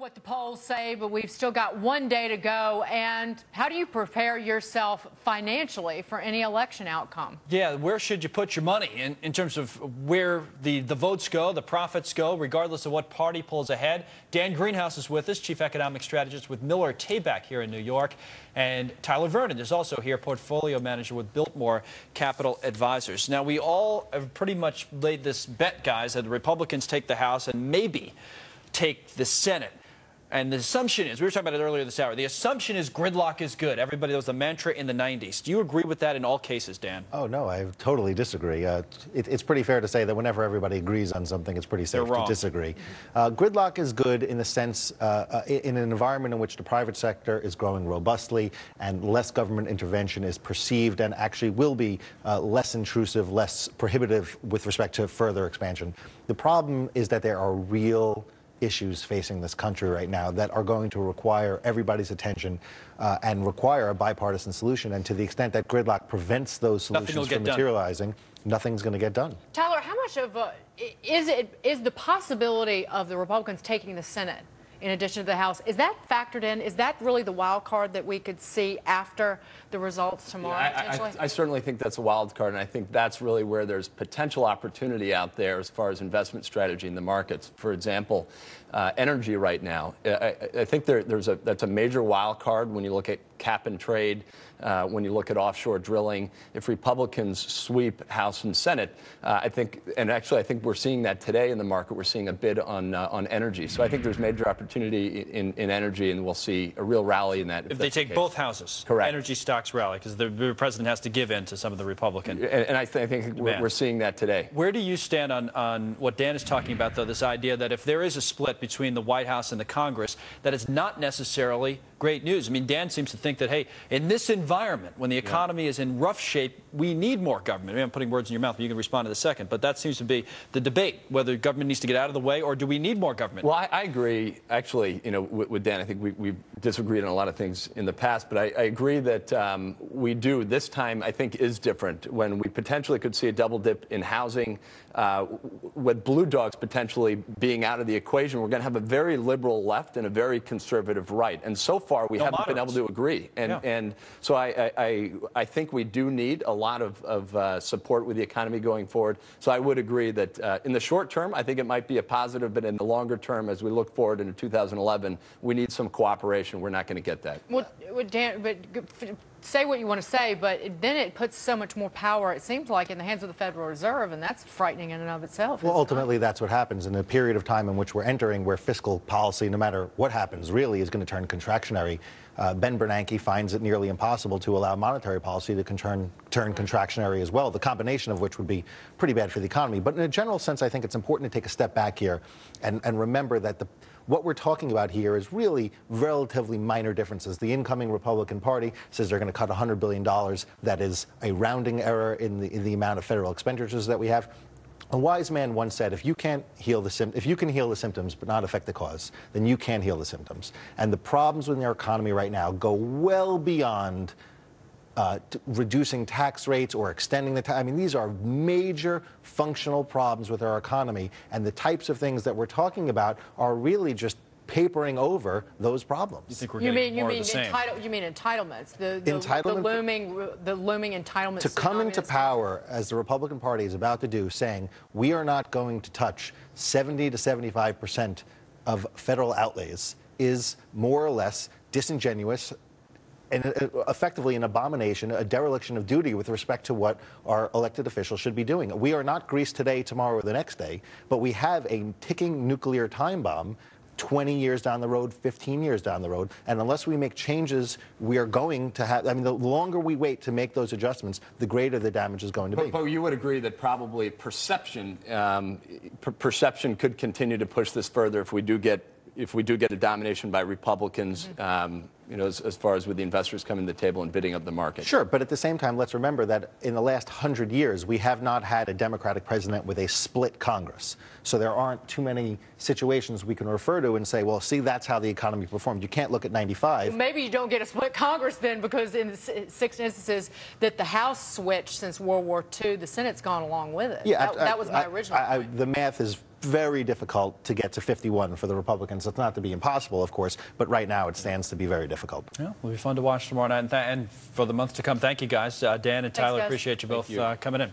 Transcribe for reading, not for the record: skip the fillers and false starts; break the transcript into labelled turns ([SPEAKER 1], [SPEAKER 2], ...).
[SPEAKER 1] what the polls say, but we've still got one day to go. And how do you prepare yourself financially for any election outcome?
[SPEAKER 2] Yeah, where should you put your money in terms of where the votes go, the profits go, regardless of what party pulls ahead? Dan Greenhouse is with us, Chief Economic Strategist with Miller Tabak here in New York. And Tyler Vernon is also here, Portfolio Manager with Biltmore Capital Advisors. Now, we all have pretty much laid this bet, guys, that the Republicans take the House and maybe take the Senate. And the assumption is, we were talking about it earlier this hour, the assumption is gridlock is good. Everybody, that was the mantra in the 90s. Do you agree with that in all cases, Dan?
[SPEAKER 3] Oh, no, I totally disagree. It's pretty fair to say that whenever everybody agrees on something, it's pretty safe to disagree. Gridlock is good in the sense, in an environment in which the private sector is growing robustly and less government intervention is perceived and actually will be less intrusive, less prohibitive with respect to further expansion. The problem is that there are real issues facing this country right now that are going to require everybody's attention and require a bipartisan solution. And to the extent that gridlock prevents those solutions from materializing, nothing's going to get done.
[SPEAKER 1] Tyler, how much of is the possibility of the Republicans taking the Senate in addition to the House, is that factored in? Is that really the wild card that we could see after the results tomorrow?
[SPEAKER 4] Yeah, I certainly think that's a wild card, and I think that's really where there's potential opportunity out there as far as investment strategy in the markets. For example, energy right now. I think that's a major wild card when you look at cap and trade, when you look at offshore drilling. If Republicans sweep House and Senate, I think we're seeing that today in the market. We're seeing a bid on energy. So I think there's major opportunity in energy, and we'll see a real rally in that.
[SPEAKER 2] If they take both houses,
[SPEAKER 4] correct.
[SPEAKER 2] Energy stocks rally because the president has to give in to some of the Republican.
[SPEAKER 4] And I think we're seeing that today.
[SPEAKER 2] Where do you stand on what Dan is talking about, though, this idea that if there is a split between the White House and the Congress, that it's not necessarily great news? I mean, Dan seems to think that, hey, in this environment, when the economy is in rough shape, we need more government. I'm putting words in your mouth, but you can respond in a second. But that seems to be the debate, whether government needs to get out of the way or do we need more government?
[SPEAKER 4] Well, I agree, actually, with Dan. I think we've disagreed on a lot of things in the past, but I agree that we do. This time, I think, is different when we potentially could see a double dip in housing. With blue dogs potentially being out of the equation, we're going to have a very liberal left and a very conservative right. And so far, we haven't been able to agree. And so I think we do need a lot of support with the economy going forward. So I would agree that in the short term, I think it might be a positive, but in the longer term, as we look forward into 2011, we need some cooperation. We're not going to get that.
[SPEAKER 1] Well, Dan, but say what you want to say, but then it puts so much more power, it seems like, in the hands of the Federal Reserve, and that's frightening in and of itself.
[SPEAKER 3] Well, ultimately, that's what happens in a period of time in which we're entering, where fiscal policy, no matter what happens, really is going to turn contractionary. Ben Bernanke finds it nearly impossible to allow monetary policy to turn contractionary as well, the combination of which would be pretty bad for the economy. But in a general sense, I think it's important to take a step back here and remember that what we're talking about here is really relatively minor differences. The incoming Republican Party says they're going to cut $100 billion. That is a rounding error in the amount of federal expenditures that we have. A wise man once said, if you can heal the symptoms but not affect the cause, then you can't heal the symptoms. And the problems with our economy right now go well beyond reducing tax rates or extending the tax. I mean, these are major functional problems with our economy, and the types of things that we're talking about are really just papering over those problems.
[SPEAKER 2] You think we're getting more of the same?
[SPEAKER 1] You mean entitlements? The looming entitlements.
[SPEAKER 3] To come into power, as the Republican Party is about to do, saying we are not going to touch 70 to 75% of federal outlays is more or less disingenuous and effectively an abomination, a dereliction of duty with respect to what our elected officials should be doing. We are not Greece today, tomorrow, or the next day, but we have a ticking nuclear time bomb 20 years down the road, 15 years down the road. And unless we make changes, we are going to have, I mean, the longer we wait to make those adjustments, the greater the damage is going to be.
[SPEAKER 4] But you would agree that probably perception could continue to push this further if we do get a domination by Republicans, as far as with the investors coming to the table and bidding up the market.
[SPEAKER 3] Sure, but at the same time, let's remember that in the last 100 years, we have not had a Democratic president with a split Congress. So there aren't too many situations we can refer to and say, well, see, that's how the economy performed. You can't look at 95.
[SPEAKER 1] Well, maybe you don't get a split Congress then, because in the 6 instances that the House switched since World War II, the Senate's gone along with it.
[SPEAKER 3] Yeah,
[SPEAKER 1] that was my original point.
[SPEAKER 3] The math is very difficult to get to 51 for the Republicans. It's not to be impossible, of course, but right now it stands to be very difficult.
[SPEAKER 2] Yeah, it'll be fun to watch tomorrow night and for the months to come. Thank you, guys. Dan and Tyler,
[SPEAKER 1] guys.
[SPEAKER 2] appreciate you both coming in.